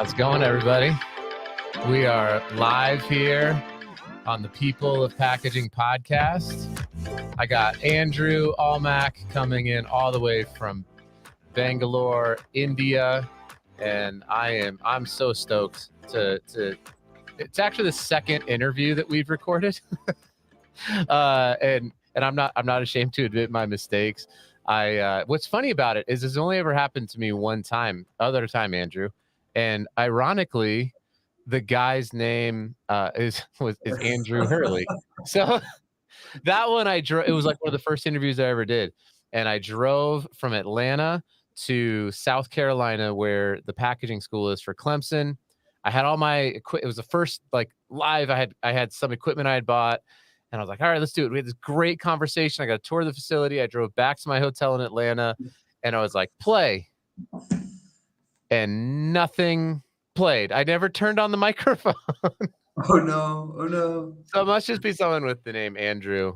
How's it going, everybody? We are live here on the People of Packaging podcast. I got Andrew Almack coming in all the way from Bangalore, India, and I'm so stoked to it's actually the second interview that we've recorded. And I'm not ashamed to admit my mistakes. What's funny about it is this only ever happened to me one time, other time, Andrew. And ironically, the guy's name is Andrew Hurley. So that one I drove. It was like one of the first interviews I ever did, and I drove from Atlanta to South Carolina, where the packaging school is for Clemson. I had all my equipment. It was the first like live. I had some equipment I had bought, and I was like, all right, let's do it. We had this great conversation. I got a tour of the facility. I drove back to my hotel in Atlanta, and I was like, play, and nothing played. I never turned on the microphone. Oh no. So it must just be someone with the name Andrew.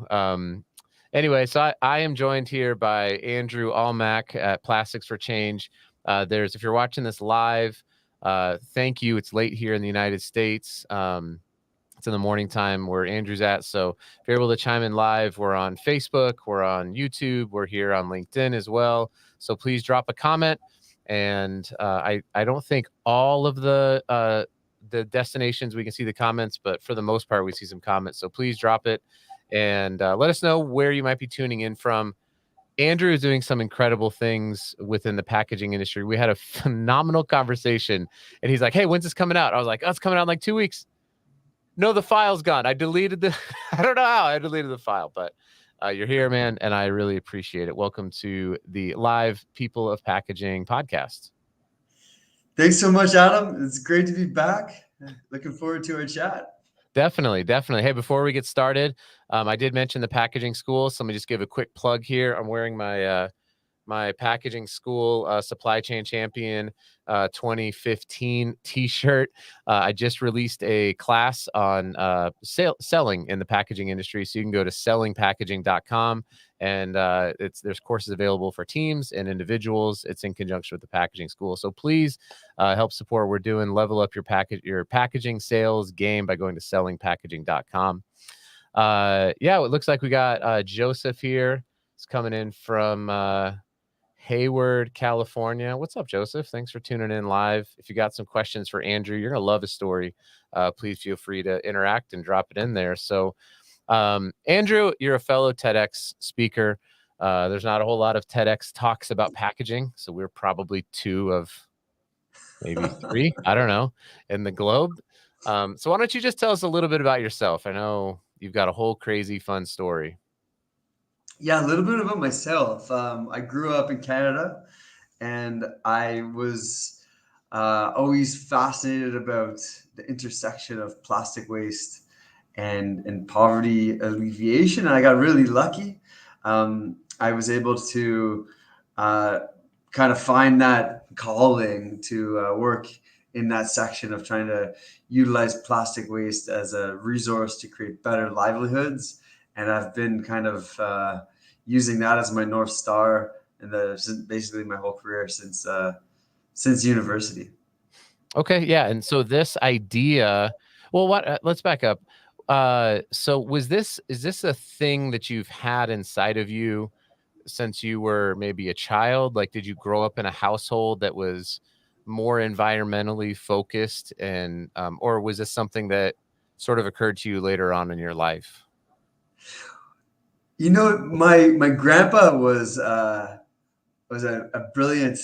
Anyway, so I am joined here by Andrew Almack at Plastics for Change. If you're watching this live, thank you. It's late here in the United States. It's in the morning time where Andrew's at. So if you're able to chime in live, we're on Facebook, we're on YouTube, we're here on LinkedIn as well. So please drop a comment. And I don't think all of the destinations we can see the comments, but for the most part we see some comments. So please drop it and let us know where you might be tuning in from. Andrew is doing some incredible things within the packaging industry. We had a phenomenal conversation, and he's like, "Hey, when's this coming out?" I was like, "Oh, it's coming out in like 2 weeks." No, the file's gone. I deleted I don't know how I deleted the file, but you're here, man, and I really appreciate it. Welcome to the live People of Packaging podcast. Thanks so much, Adam. It's great to be back. Looking forward to our chat. Definitely. Hey, before we get started, I did mention the packaging school, so let me just give a quick plug here. I'm wearing my packaging school supply chain champion 2015 t-shirt. I just released a class on selling in the packaging industry, so you can go to sellingpackaging.com, and there's courses available for teams and individuals. It's in conjunction with the packaging school, so please help support. We're doing level up your packaging sales game by going to sellingpackaging.com. It looks like we got Joseph here. It's coming in from Hayward, California. What's up, Joseph? Thanks for tuning in live. If you got some questions for Andrew, you're going to love his story. Please feel free to interact and drop it in there. So, Andrew, you're a fellow TEDx speaker. There's not a whole lot of TEDx talks about packaging, so we're probably 2 of maybe 3, I don't know, in the globe. So why don't you just tell us a little bit about yourself? I know you've got a whole crazy fun story. Yeah, a little bit about myself. I grew up in Canada, and I was always fascinated about the intersection of plastic waste and poverty alleviation. And I got really lucky. I was able to kind of find that calling to work in that section of trying to utilize plastic waste as a resource to create better livelihoods. And I've been kind of using that as my North Star and basically my whole career since university. Okay, yeah, and so this idea, well, let's back up. So is this a thing that you've had inside of you since you were maybe a child? Like, did you grow up in a household that was more environmentally focused, and or was this something that sort of occurred to you later on in your life? You know, my grandpa was a brilliant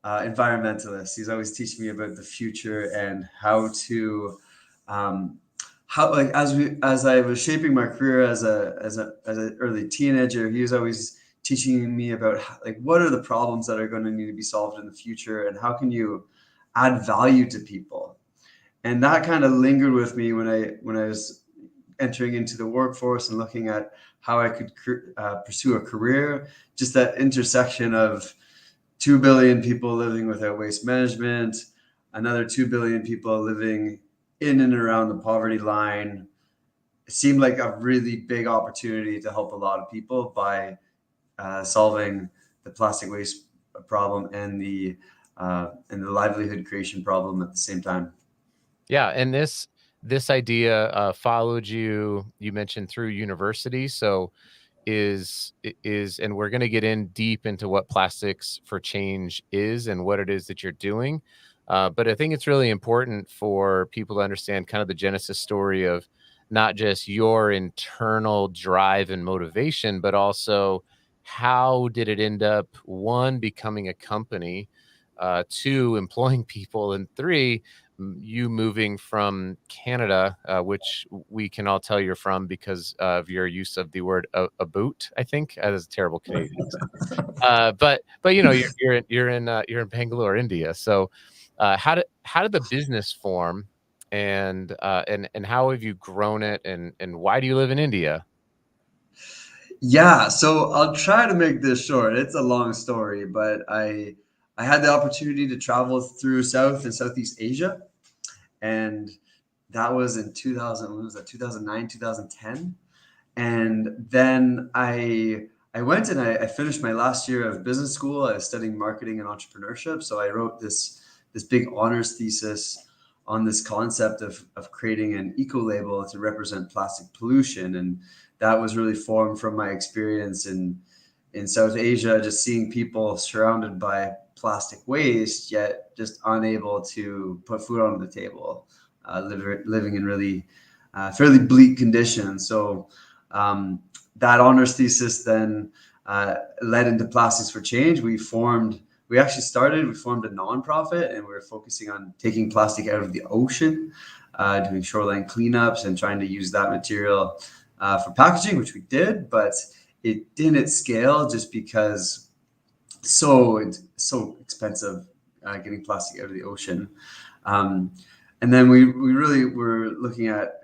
environmentalist. He's always teaching me about the future and how to how like as I was shaping my career as an early teenager. He was always teaching me about like what are the problems that are going to need to be solved in the future and how can you add value to people. And that kind of lingered with me when I was entering into the workforce and looking at how I could pursue a career. Just that intersection of 2 billion people living without waste management, another 2 billion people living in and around the poverty line. It seemed like a really big opportunity to help a lot of people by solving the plastic waste problem and the and the livelihood creation problem at the same time. Yeah, and this idea followed you. You mentioned through university, so is and we're going to get in deep into what Plastics for Change is and what it is that you're doing. But I think it's really important for people to understand kind of the genesis story of not just your internal drive and motivation, but also how did it end up, one, becoming a company, two, employing people, and three, you moving from Canada, which we can all tell you're from because of your use of the word a boot. I think that is a terrible Canadian accent. But you know you're in Bangalore, India. So how did the business form, and how have you grown it, and why do you live in India? Yeah, so I'll try to make this short. It's a long story, but I had the opportunity to travel through South and Southeast Asia, and that was in 2000. When was that? 2009, 2010. And then I went and I finished my last year of business school. I was studying marketing and entrepreneurship, so I wrote this big honors thesis on this concept of creating an eco label to represent plastic pollution, and that was really formed from my experience in South Asia, just seeing people surrounded by plastic waste, yet just unable to put food on the table, living in really fairly bleak conditions. So that honors thesis then led into Plastics for Change. We formed a nonprofit, and we were focusing on taking plastic out of the ocean, doing shoreline cleanups and trying to use that material for packaging, which we did, but it didn't scale just because so expensive getting plastic out of the ocean. Um, and then we really were looking at,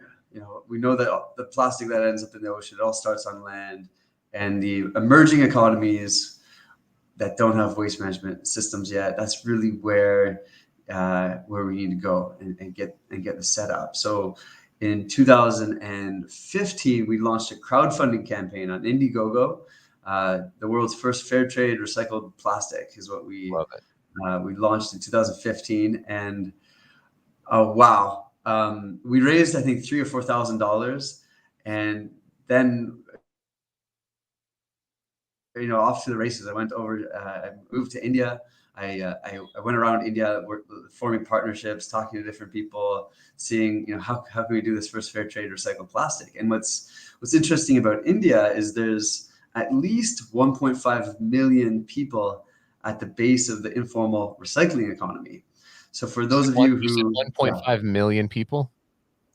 we know that the plastic that ends up in the ocean, it all starts on land, and the emerging economies that don't have waste management systems yet, that's really where we need to go and get the setup. So in 2015, we launched a crowdfunding campaign on Indiegogo. The world's first fair trade recycled plastic is what Love it. we launched in 2015, and wow, we raised I think $3,000 or $4,000, and then off to the races. I went over, I moved to India. I went around India, forming partnerships, talking to different people, seeing how can we do this first fair trade recycled plastic. And what's interesting about India is there's at least 1.5 million people at the base of the informal recycling economy. So for those of you You said who, yeah, 1.5 million people.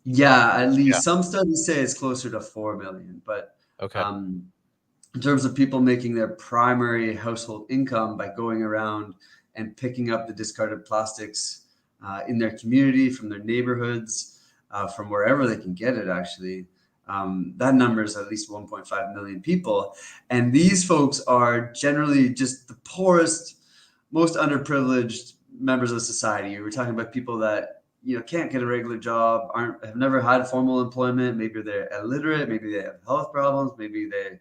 yeah, at Yeah. least some studies say it's closer to 4 million, but Okay. um, in terms of people making their primary household income by going around and picking up the discarded plastics in their community, from their neighborhoods, from wherever they can get it, actually. That number is at least 1.5 million people. And these folks are generally just the poorest, most underprivileged members of society. We're talking about people that can't get a regular job, have never had formal employment. Maybe they're illiterate, maybe they have health problems, maybe they,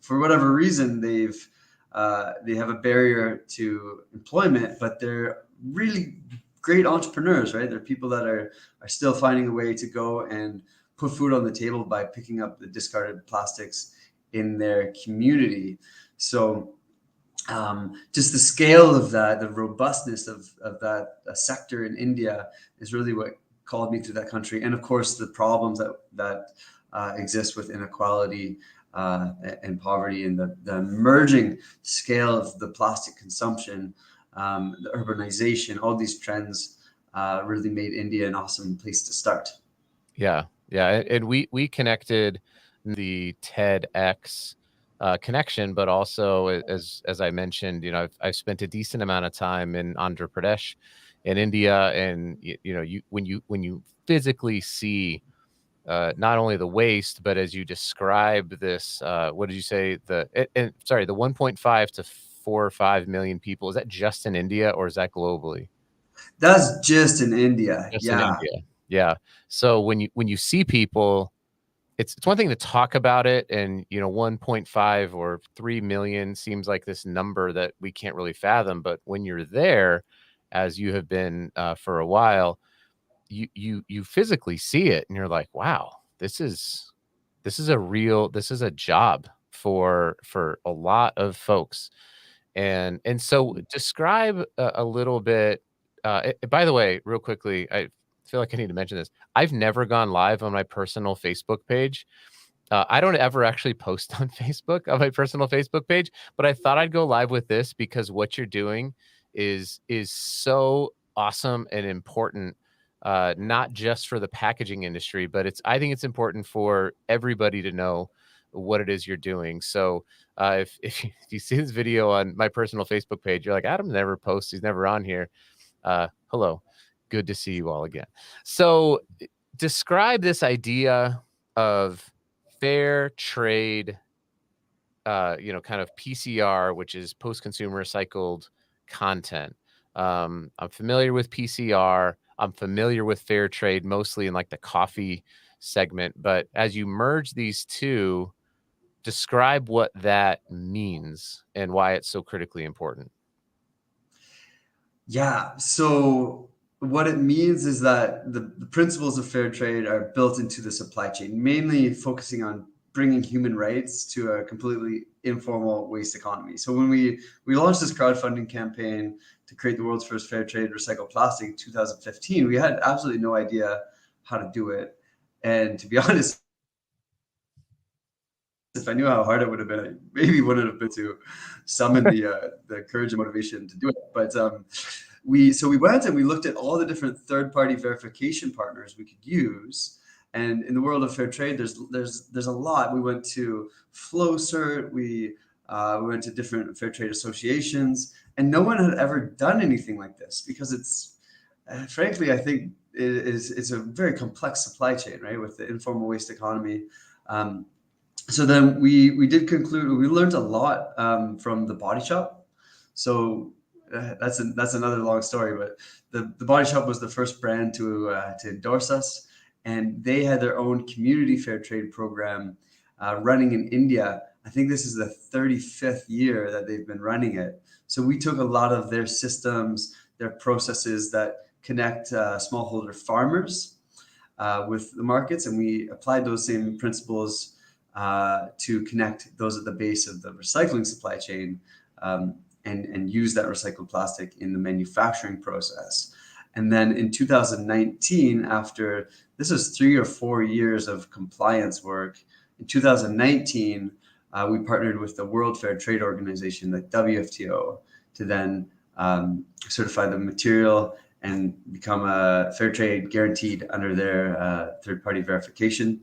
for whatever reason, they have a barrier to employment, but they're really great entrepreneurs, right? They're people that are still finding a way to go and put food on the table by picking up the discarded plastics in their community. So just the scale of that, the robustness of that sector in India is really what called me to that country. And of course, the problems that exist with inequality and poverty, and the emerging scale of the plastic consumption, the urbanization, all these trends really made India an awesome place to start. Yeah, yeah, and we connected the TEDx connection, but also as I mentioned, I've spent a decent amount of time in Andhra Pradesh, in India, and when you physically see not only the waste, but as you describe this, what did you say? Sorry, the 1.5 to 4 or 5 million people. Is that just in India or is that globally? That's just in India. Just in Yeah. India. Yeah. So when you see people it's one thing to talk about it, and 1.5 or 3 million seems like this number that we can't really fathom. But when you're there, as you have been for a while, you physically see it, and you're like, wow, this is a job for a lot of folks. And so describe a little bit. By the way, real quickly, I feel like I need to mention this. I've never gone live on my personal Facebook page. I don't ever actually post on Facebook, on my personal Facebook page, but I thought I'd go live with this because what you're doing is so awesome and important, not just for the packaging industry, but I think it's important for everybody to know what it is you're doing. So if you see this video on my personal Facebook page, you're like, Adam never posts, he's never on here. Hello, good to see you all again. So describe this idea of fair trade, kind of PCR, which is post-consumer recycled content. I'm familiar with PCR. I'm familiar with fair trade, mostly in like the coffee segment. But as you merge these two, describe what that means and why it's so critically important. Yeah. So what it means is that the principles of fair trade are built into the supply chain, mainly focusing on bringing human rights to a completely informal waste economy. So when we launched this crowdfunding campaign to create the world's first fair trade recycled plastic in 2015, we had absolutely no idea how to do it. And to be honest, if I knew how hard it would have been, I maybe wouldn't have been to summon the courage and motivation to do it. But we went and we looked at all the different third-party verification partners we could use. And in the world of fair trade, there's a lot. We went to FlowCert, we went to different fair trade associations, and no one had ever done anything like this because frankly, I think it's a very complex supply chain, right? With the informal waste economy. So then we did conclude, we learned a lot from the Body Shop. So that's another long story, but the Body Shop was the first brand to endorse us, and they had their own community fair trade program running in India. I think this is the 35th year that they've been running it. So we took a lot of their systems, their processes that connect smallholder farmers with the markets, and we applied those same principles to connect those at the base of the recycling supply chain, and use that recycled plastic in the manufacturing process. And then in 2019, after this was 3 or 4 years of compliance work, in 2019, we partnered with the World Fair Trade Organization, the WFTO, to then certify the material and become a fair trade guaranteed under their third-party verification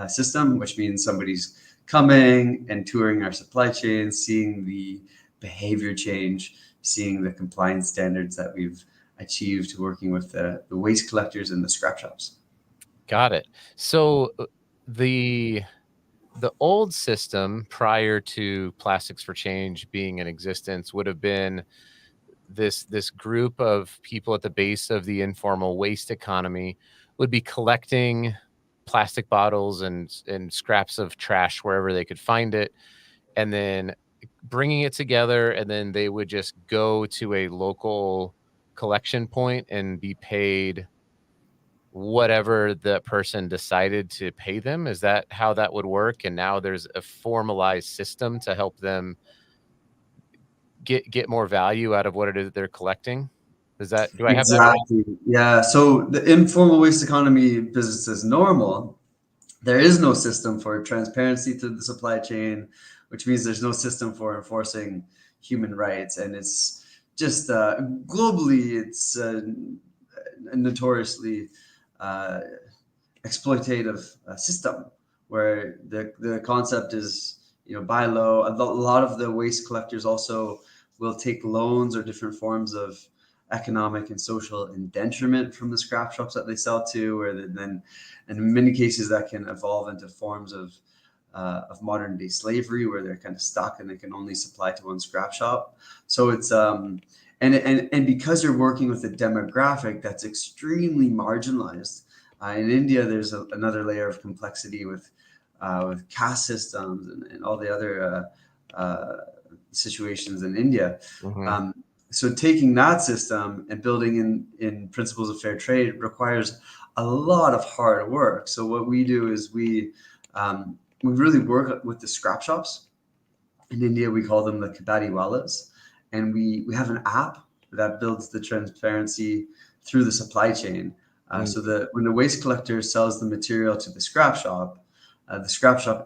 system, which means somebody's coming and touring our supply chain, seeing the behavior change, seeing the compliance standards that we've achieved working with the waste collectors and the scrap shops. Got it. So the old system prior to Plastics for Change being in existence would have been this group of people at the base of the informal waste economy would be collecting plastic bottles and scraps of trash wherever they could find it, and then bringing it together, and then they would just go to a local collection point and be paid whatever the person decided to pay them. Is that how that would work? And now there's a formalized system to help them get more value out of what it is they're collecting. Do I have that right? Exactly. Yeah. So the informal waste economy business as normal, there is no system for transparency through the supply chain, which means there's no system for enforcing human rights. And it's just globally, it's a notoriously exploitative system where the concept is, buy low. A lot of the waste collectors also will take loans or different forms of economic and social indenturement from the scrap shops that they sell to, or then in many cases that can evolve into forms of modern day slavery where they're kind of stuck and they can only supply to one scrap shop. So it's and because you're working with a demographic that's extremely marginalized. In India, there's another layer of complexity with with caste systems and all the other situations in India. Hmm. So taking that system and building in principles of fair trade requires a lot of hard work. So what we do is we really work with the scrap shops. In India, we call them the kabadiwalas, and we have an app that builds the transparency through the supply chain. So that when the waste collector sells the material to the scrap shop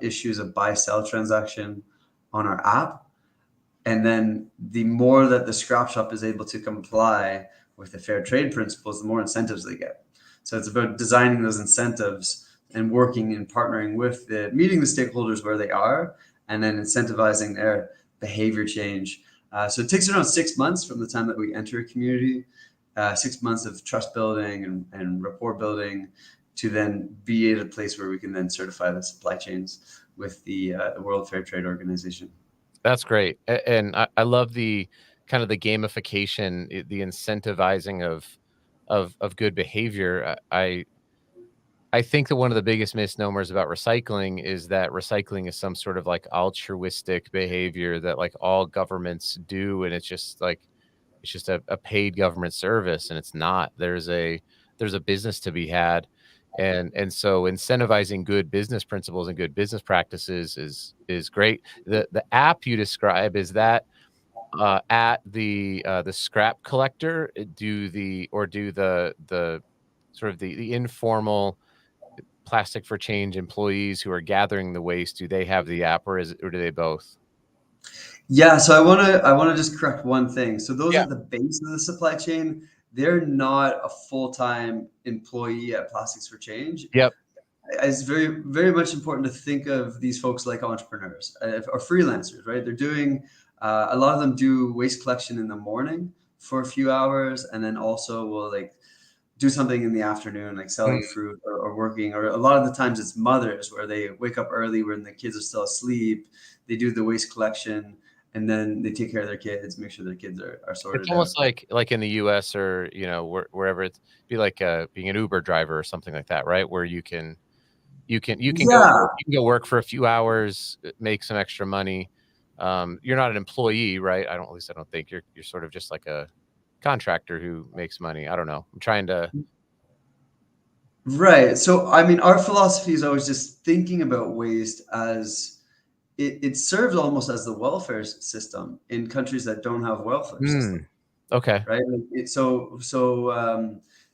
issues a buy-sell transaction on our app, and then the more that the scrap shop is able to comply with the fair trade principles, the more incentives they get. So it's about designing those incentives and working and partnering with meeting the stakeholders where they are, and then incentivizing their behavior change. So it takes around 6 months from the time that we enter a community, 6 months of trust building and rapport building, to then be at a place where we can then certify the supply chains with the World Fair Trade Organization. That's great. And I love the kind of the gamification, the incentivizing of good behavior. I think that one of the biggest misnomers about recycling is that recycling is some sort of like altruistic behavior that like all governments do, and it's just a paid government service, and it's not. There's a business to be had, and so incentivizing good business principles and good business practices is great. The app you describe, is that at the scrap collector? Do the sort of the informal plastic for change employees who are gathering the waste, do they have the app, or do they both? Yeah, so I want to just correct one thing. So those Yeah. at the base of the supply chain, they're not a full-time employee at Plastics for Change. Yep. It's very much important to think of these folks like entrepreneurs or freelancers, right? They're doing a lot of them do waste collection in the morning for a few hours, and then also will like do something in the afternoon, like selling Mm. fruit or working. Or a lot of the times it's mothers where they wake up early when the kids are still asleep. They do the waste collection, and then they take care of their kids, make sure their kids are It's sorted out. almost like in the US, or, wherever, it's be like, being an Uber driver or something like that, right? Where Yeah, you can go work for a few hours, make some extra money. You're not an employee, right? At least I don't think. You're sort of just like a contractor who makes money. I don't know. I'm trying to. right. So, I mean, our philosophy is always just thinking about waste as it serves almost as the welfare system in countries that don't have welfare system, Okay. right? Like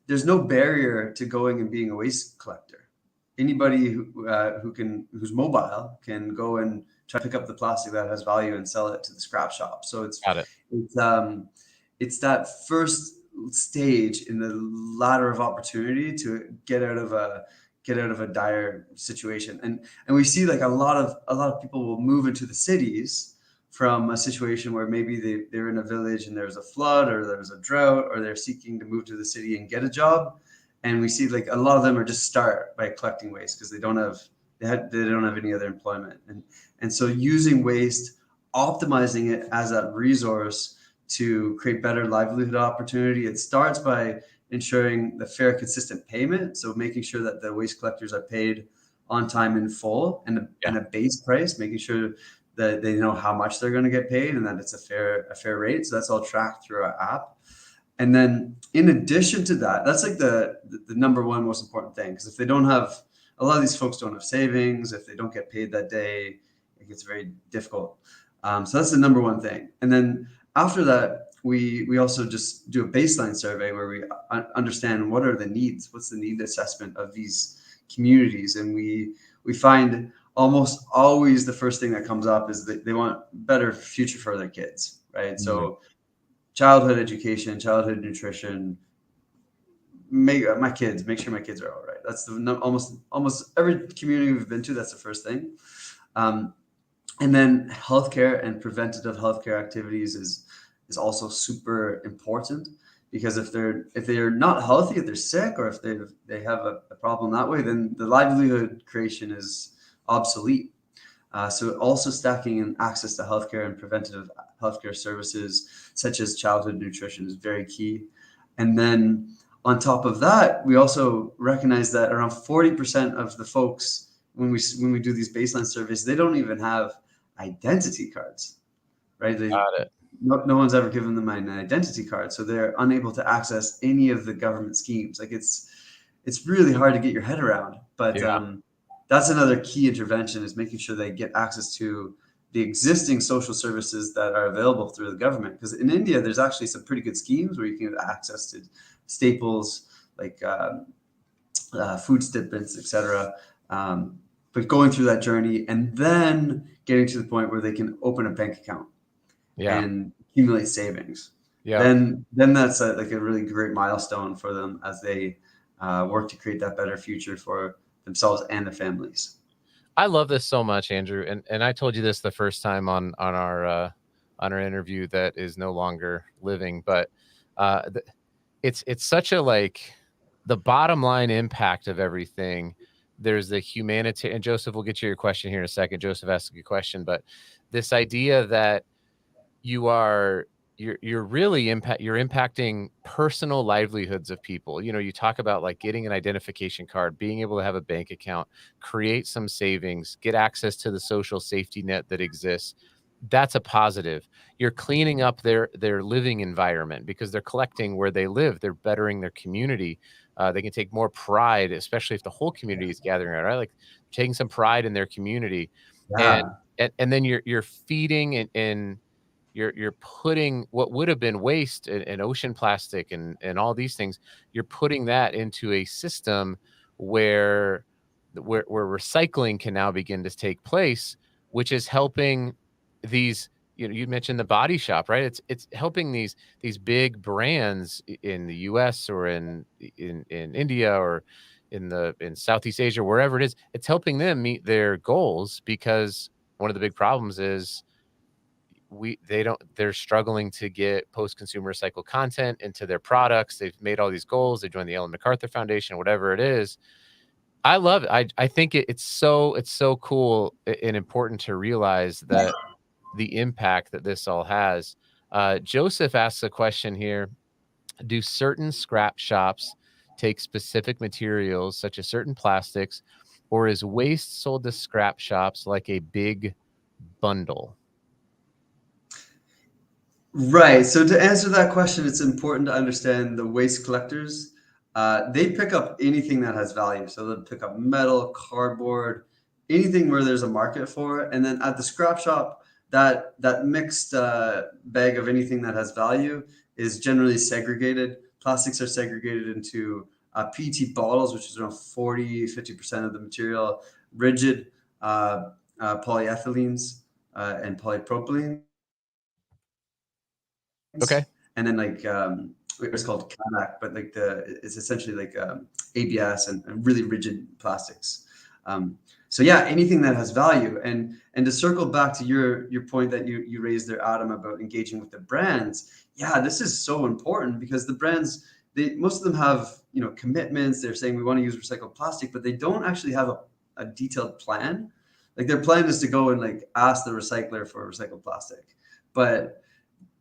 there's no barrier to going and being a waste collector. Anybody who's mobile can go and try to pick up the plastic that has value and sell it to the scrap shop. So Got it. it's um it's that first stage in the ladder of opportunity to get out of a dire situation. And we see like a lot of people will move into the cities from a situation where maybe they're in a village and there's a flood or there's a drought, or they're seeking to move to the city and get a job. And we see like a lot of them are just start by collecting waste because they don't have any other employment. And so using waste, optimizing it as a resource to create better livelihood opportunity. It starts by ensuring the fair, consistent payment. So making sure that the waste collectors are paid on time in full, Yeah. and a base price, making sure that they know how much they're going to get paid and that it's a fair rate. So that's all tracked through our app. And then in addition to that, that's like the number one most important thing. Because if they don't have, a lot of these folks don't have savings. If they don't get paid that day, it gets very difficult. So that's the number one thing. And then after that, we also just do a baseline survey where we understand what are the needs, what's the need assessment of these communities. And we find almost always the first thing that comes up is that they want better future for their kids, right? Mm. So childhood education, childhood nutrition, make sure my kids are all right. That's almost every community we've been to. That's the first thing. Um, and then healthcare and preventative healthcare activities is also super important, because if they're not healthy, if they're sick, or if they have a problem that way, then the livelihood creation is obsolete. So also stacking in access to healthcare and preventative healthcare services such as childhood nutrition is very key. And then on top of that, we also recognize that around 40% of the folks when we do these baseline surveys, they don't even have identity cards, right? Got it. No one's ever given them an identity card, so they're unable to access any of the government schemes. Like it's really hard to get your head around. But Yeah. that's another key intervention, is making sure they get access to the existing social services that are available through the government. Because in India, there's actually some pretty good schemes where you can get access to staples like food stipends, etc. But going through that journey and then getting to the point where they can open a bank account Yeah. and accumulate savings, Yeah. then that's like a really great milestone for them as they work to create that better future for themselves and their families. I love this so much, Andrew. And I told you this the first time on our interview that is no longer living, but it's such a like the bottom line impact of everything. There's the humanity, and Joseph, we'll get to your question here in a second. Joseph asked a good question, but this idea that you are you're really you're impacting personal livelihoods of people. You know, you talk about like getting an identification card, being able to have a bank account, create some savings, get access to the social safety net that exists. That's a positive. You're cleaning up their living environment because they're collecting where they live. They're bettering their community. They can take more pride, especially if the whole community is gathering around, right? Like taking some pride in their community, and Yeah, and then you're feeding and you're putting what would have been waste and ocean plastic and all these things, you're putting that into a system where where recycling can now begin to take place, which is helping these, you know, you mentioned the body shop, right? It's helping these big brands in the US or in India or in Southeast Asia, wherever it is. It's helping them meet their goals because one of the big problems is they're struggling to get post-consumer recycled content into their products. They've made all these goals. They joined the Ellen MacArthur Foundation, whatever it is. I love it. I think it's so cool and important to realize that the impact that this all has. Joseph asks a question here. Do certain scrap shops take specific materials such as certain plastics, or is waste sold to scrap shops like a big bundle? right. So to answer that question, it's important to understand the waste collectors. They pick up anything that has value. So they'll pick up metal, cardboard, anything where there's a market for it. And then at the scrap shop, that mixed bag of anything that has value is generally segregated. Plastics are segregated into PET bottles, which is around 40-50% of the material, rigid polyethylenes and polypropylenes, Okay. and then like it's called Camac, but like it's essentially like ABS and really rigid plastics. So yeah, anything that has value, and to circle back to your point that you raised there, Adam, about engaging with the brands. Yeah, this is so important because the brands, most of them have, you know, commitments. They're saying we want to use recycled plastic, but they don't actually have a detailed plan. Like their plan is to go and like ask the recycler for recycled plastic, but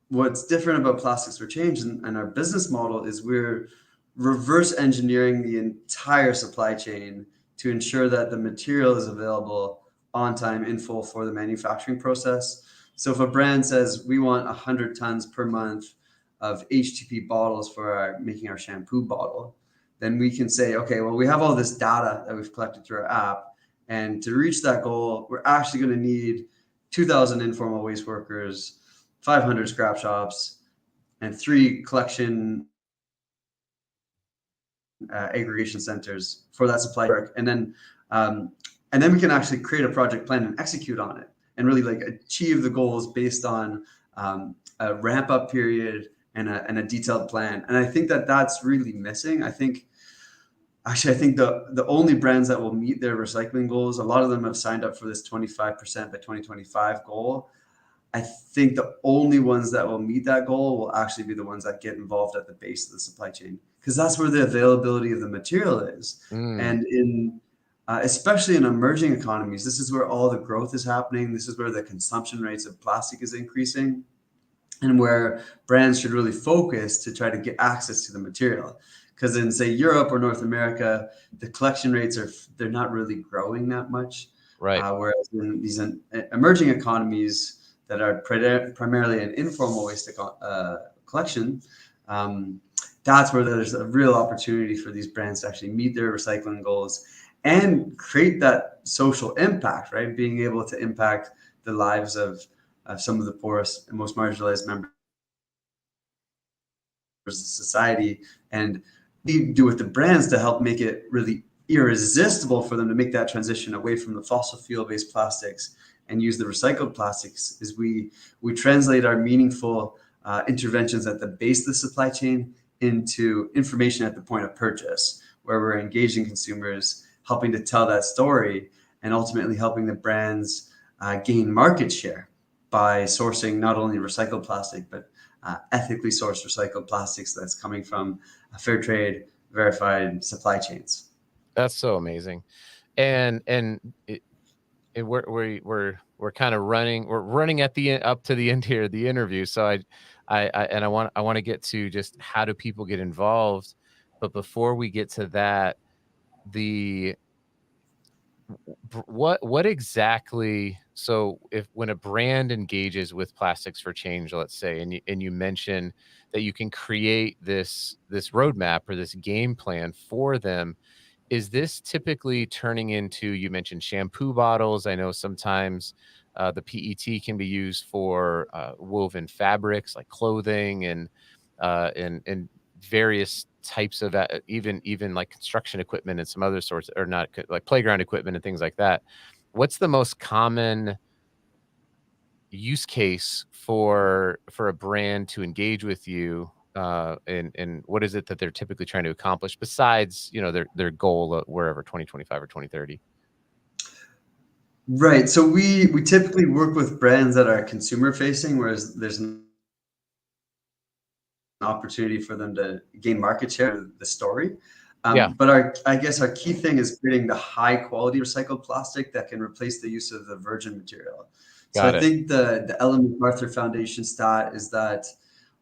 what's different about Plastics for Change and our business model is we're reverse engineering the entire supply chain to ensure that the material is available on time, in full, for the manufacturing process. So if a brand says we want 100 tons per month of HTP bottles for making our shampoo bottle, then we can say, okay, well, we have all this data that we've collected through our app, and to reach that goal, we're actually going to need 2,000 informal waste workers, 500 scrap shops, and 3 collection aggregation centers for that supply work. And then we can actually create a project plan and execute on it and really like achieve the goals based on a ramp up period and a detailed plan. And I think that that's really missing. I think the only brands that will meet their recycling goals, a lot of them have signed up for this 25% by 2025 goal. I think the only ones that will meet that goal will actually be the ones that get involved at the base of the supply chain, because that's where the availability of the material is. Mm, And in especially in emerging economies, this is where all the growth is happening. This is where the consumption rates of plastic is increasing, and where brands should really focus to try to get access to the material. Because in, say, Europe or North America, the collection rates they're not really growing that much. Right. Whereas in these emerging economies that are primarily an informal waste collection, that's where there's a real opportunity for these brands to actually meet their recycling goals and create that social impact, right? Being able to impact the lives of some of the poorest and most marginalized members of society, and we do with the brands to help make it really irresistible for them to make that transition away from the fossil fuel-based plastics and use the recycled plastics. Is we translate our meaningful interventions at the base of the supply chain into information at the point of purchase, where we're engaging consumers, helping to tell that story, and ultimately helping the brands gain market share by sourcing not only recycled plastic, but ethically sourced recycled plastics that's coming from fair trade, verified supply chains. That's so amazing. And we're kind of running at the up to the end here of the interview. So I want to get to just how do people get involved. But before we get to that, the what exactly, so if when a brand engages with Plastics for Change, let's say, and you mention that you can create this roadmap or this game plan for them, is this typically turning into, you mentioned shampoo bottles. I know sometimes the PET can be used for woven fabrics like clothing and various types of even like construction equipment and some other sorts, or not like playground equipment and things like that. What's the most common use case for a brand to engage with you, and what is it that they're typically trying to accomplish besides, their goal of wherever 2025 or 2030? Right. So we typically work with brands that are consumer facing, whereas there's an opportunity for them to gain market share of the story. Yeah, But I guess our key thing is creating the high quality recycled plastic that can replace the use of the virgin material. So got I it. think the Ellen MacArthur Foundation stat is that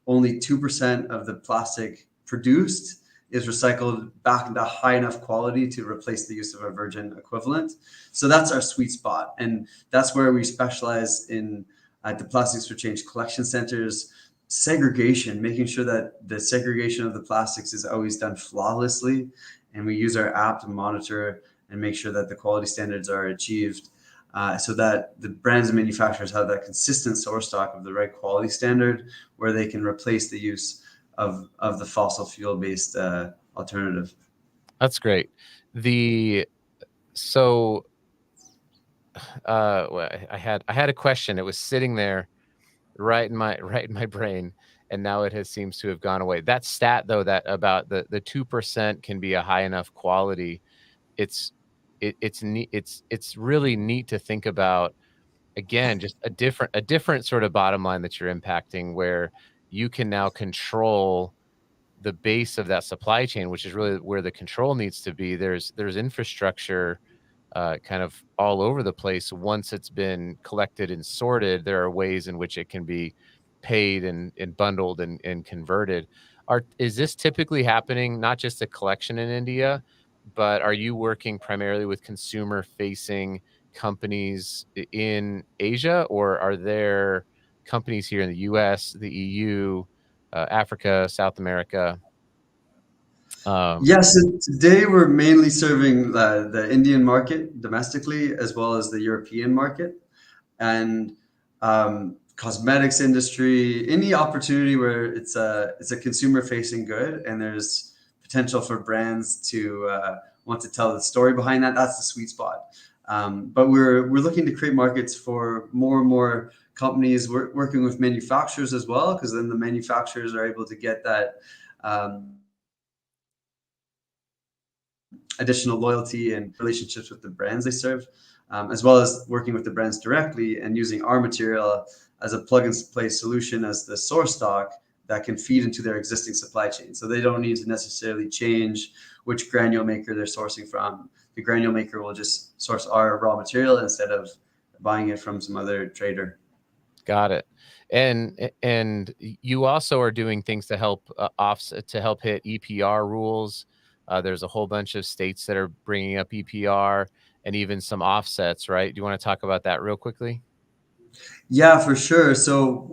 only 2% of the plastic produced is recycled back into high enough quality to replace the use of a virgin equivalent. So that's our sweet spot. And that's where we specialize in at the Plastics for Change collection centers, segregation, making sure that the segregation of the plastics is always done flawlessly. And we use our app to monitor and make sure that the quality standards are achieved, so that the brands and manufacturers have that consistent source stock of the right quality standard where they can replace the use of the fossil fuel based alternative. That's great. The so well, I had a question. It was sitting there right in my brain, and now it has seems to have gone away. That stat though, that about the 2% can be a high enough quality. It's it's neat. It's really neat to think about, again, just a different sort of bottom line that you're impacting, where you can now control the base of that supply chain, which is really where the control needs to be. There's infrastructure kind of all over the place. Once it's been collected and sorted, there are ways in which it can be paid and bundled and converted. Is this typically happening, not just a collection in India, but are you working primarily with consumer facing companies in Asia, or are there companies here in the US, the EU, Africa, South America? Um, Yes, today we're mainly serving the Indian market domestically as well as the European market. And cosmetics industry, any opportunity where it's a consumer facing good and there's potential for brands to want to tell the story behind that. That's the sweet spot. But we're looking to create markets for more and more companies. We're working with manufacturers as well, because then the manufacturers are able to get that additional loyalty and relationships with the brands they serve, as well as working with the brands directly and using our material as a plug and play solution as the source stock that can feed into their existing supply chain. So they don't need to necessarily change which granule maker they're sourcing from. The granule maker will just source our raw material instead of buying it from some other trader. got it. And you also are doing things to help offset to help hit EPR rules. There's a whole bunch of states that are bringing up EPR and even some offsets, right? Do you want to talk about that real quickly? Yeah, for sure. So,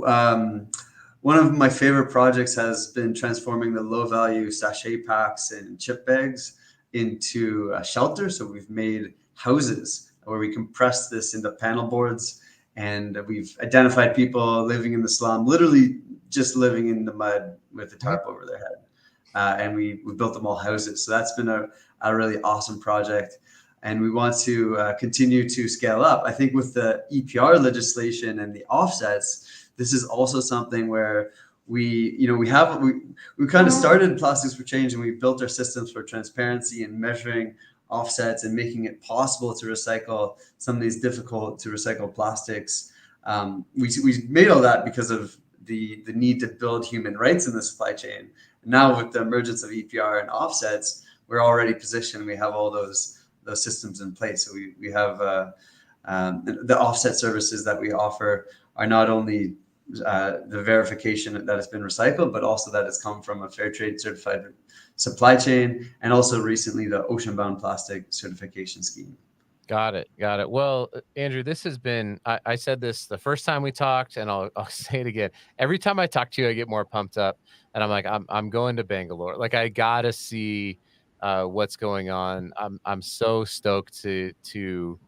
one of my favorite projects has been transforming the low value sachet packs and chip bags into a shelter. So, we've made houses where we compress this into panel boards, and we've identified people living in the slum, literally just living in the mud with a Mhm. tarp over their head. And we built them all houses. So, that's been a really awesome project, and we want to continue to scale up. I think with the EPR legislation and the offsets, this is also something where we kind of started Plastics for Change, and we built our systems for transparency and measuring offsets and making it possible to recycle some of these difficult to recycle plastics. We made all that because of the need to build human rights in the supply chain. Now with the emergence of EPR and offsets, we're already positioned. We have all those systems in place. So we have the offset services that we offer are not only the verification that it's been recycled, but also that it's come from a fair trade certified supply chain, and also recently the ocean bound plastic certification scheme. Got it. Got it. Well, Andrew, this has been, I said this the first time we talked, and I'll say it again. Every time I talk to you, I get more pumped up, and I'm like, I'm going to Bangalore. Like, I gotta see what's going on. I'm so stoked to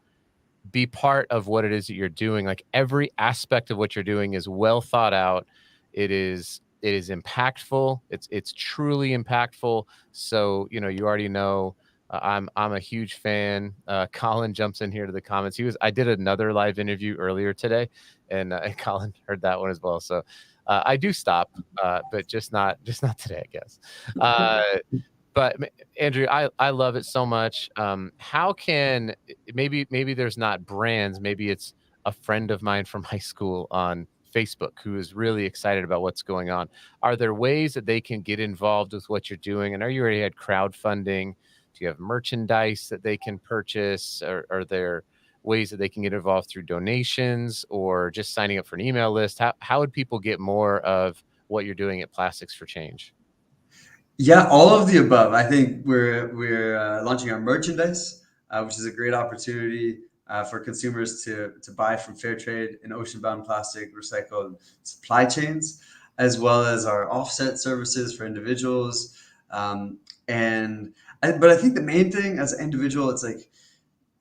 be part of what it is that you're doing. Like every aspect of what you're doing is well thought out. It is impactful. It's truly impactful. So, you already know I'm a huge fan. Colin jumps in here to the comments. I did another live interview earlier today, and Colin heard that one as well. So I do stop, but just not today, I guess. Uh, but Andrew, I love it so much. How can maybe there's not brands, maybe it's a friend of mine from high school on Facebook who is really excited about what's going on. Are there ways that they can get involved with what you're doing? And are you already had crowdfunding? Do you have merchandise that they can purchase? Or are there ways that they can get involved through donations or just signing up for an email list? How would people get more of what you're doing at Plastics for Change? Yeah, all of the above. I think we're launching our merchandise, which is a great opportunity for consumers to buy from fair trade and ocean-bound plastic recycled supply chains, as well as our offset services for individuals. But I think the main thing as an individual, it's like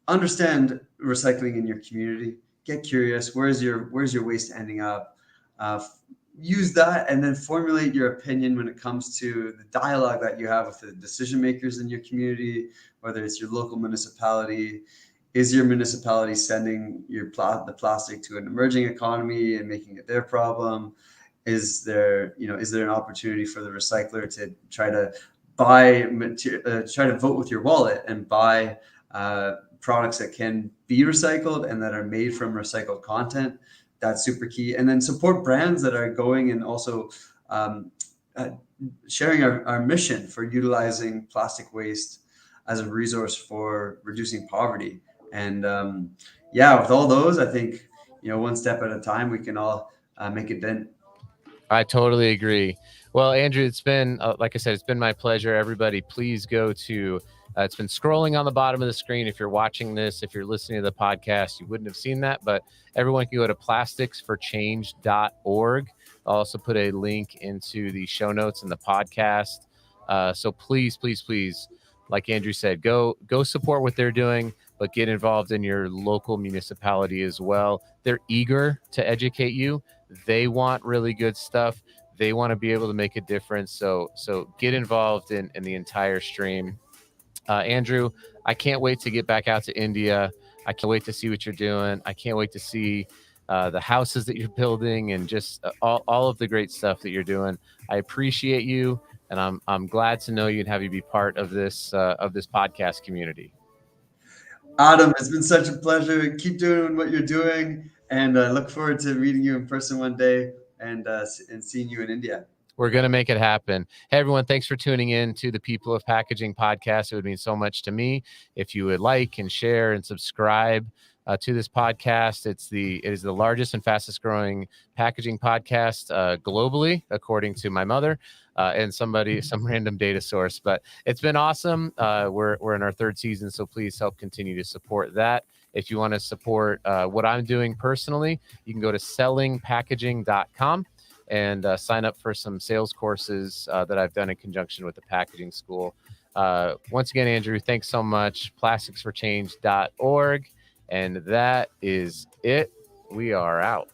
understand recycling in your community. Get curious. Where's your waste ending up? Uh, Use that, and then formulate your opinion when it comes to the dialogue that you have with the decision makers in your community, whether it's your local municipality. Is your municipality sending the plastic to an emerging economy and making it their problem? Is there an opportunity for the recycler to try to try to vote with your wallet and buy products that can be recycled and that are made from recycled content? That's super key. And then support brands that are going and also um, uh, sharing our mission for utilizing plastic waste as a resource for reducing poverty. And yeah, with all those, I think, one step at a time, we can all make a dent. I totally agree. Well, Andrew, it's been, like I said, it's been my pleasure. Everybody, please go to, it's been scrolling on the bottom of the screen. If you're watching this, if you're listening to the podcast, you wouldn't have seen that, but everyone can go to plasticsforchange.org. I'll also put a link into the show notes in the podcast. So please, please, please, like Andrew said, go support what they're doing, but get involved in your local municipality as well. They're eager to educate you. They want really good stuff. They want to be able to make a difference. So get involved in the entire stream. Andrew, I can't wait to get back out to India. I can't wait to see what you're doing. I can't wait to see the houses that you're building and just all of the great stuff that you're doing. I appreciate you, and I'm glad to know you and have you be part of this podcast community. Adam, it's been such a pleasure. Keep doing what you're doing, and I look forward to meeting you in person one day and seeing you in India. We're going to make it happen. Hey, everyone, thanks for tuning in to the People of Packaging podcast. It would mean so much to me if you would like and share and subscribe. to this podcast. It is the largest and fastest growing packaging podcast globally, according to my mother and some random data source. But it's been awesome. We're in our third season, so please help continue to support that. If you want to support what I'm doing personally, you can go to sellingpackaging.com and sign up for some sales courses that I've done in conjunction with the packaging school. Once again, Andrew, thanks so much. plasticsforchange.org. And that is it. We are out.